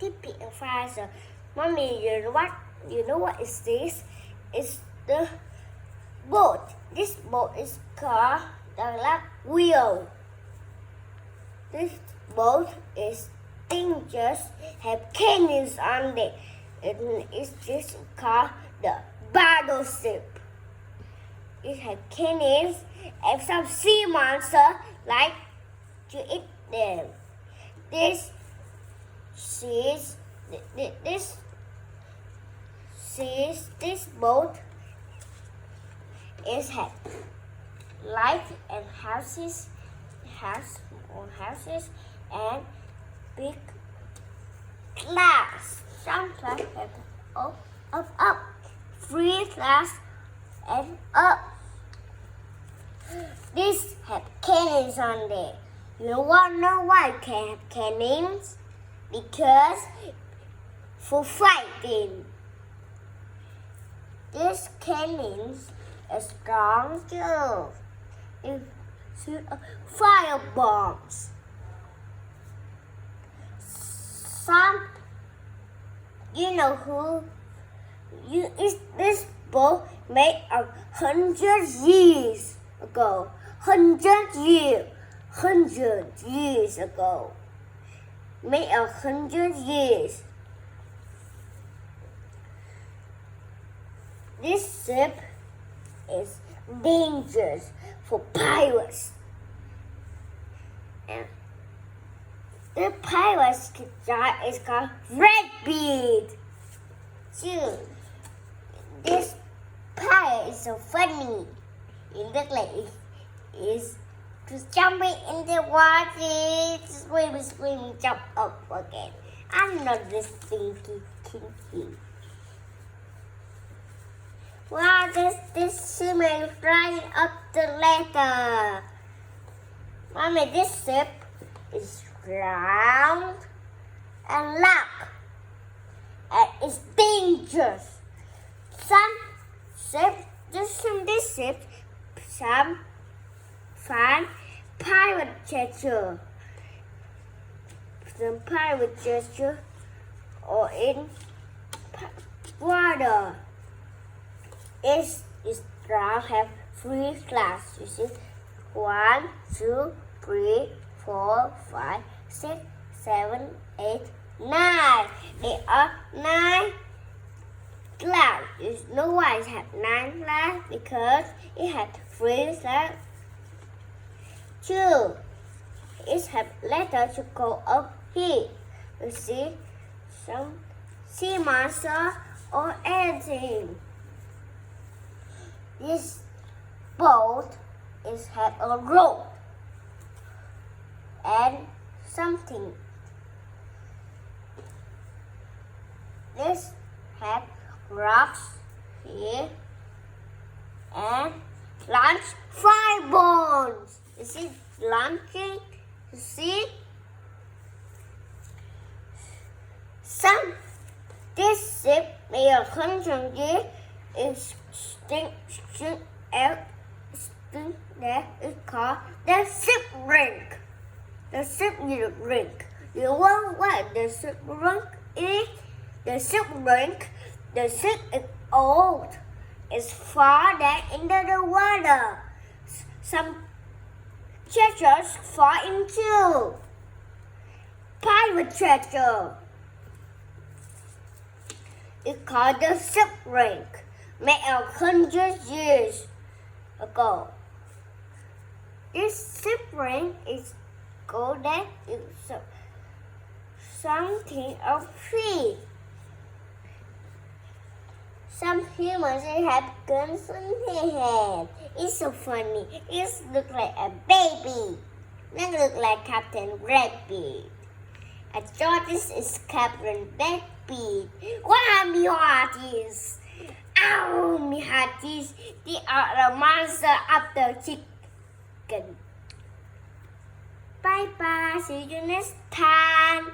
tipping and fire. Mommy, you know what is this? It's the boat. This boat is called the Luck Wheel. This boat is dangerous, have cannons on it. It is just called the battleship. It has cannons and some sea monsters like to eat them. This boat is have light and houses and big glass. Some glass have up, 3 glass and up. This have cannons on there. You want to know why it can have cannons? Because for fighting. This cannons are strong too. It shoot fire bombs. This boat made 100 years ago. 100 years ago. Made 100 years. This ship is dangerous for pirates. And the pirate's job is called Redbeard. This pirate is so funny. It looks like it is just jumping in the water, screaming, jump up again. I'm not this stinky kinky. Wow, this seaman flying up the ladder. Mommy, this ship is round and locked. And it's dangerous. This ship, some find pirate treasure. Some pirate treasure or in water. It's strong, have 3 glass. You see, 1, 2, 3, 4, 5, 6, 7, 8, 9. There are 9 glass. You know why it has 9 glass? Because it has 3 glass. 2. It has letters to go up here. You see, some sea monster or anything. This boat have a rope and something. This have rocks here and launch fireballs. You see launching? You see? This ship made 100 years is that is called the shipwreck. The shipwreck. You know what the shipwreck is? The shipwreck. The ship is old. It's far down into the water. Some treasures fall into pirate treasure. It's called the shipwreck. Made 100 years ago. This shipwreck is golden. It's something of free. Some humans have guns in their hand. It's so funny. It looks like a baby. It looks like Captain Redbeard. I thought this is Captain Redbeard. What are your artists? Ow, my hearties, they are the monster of the chicken. Bye bye, see you next time.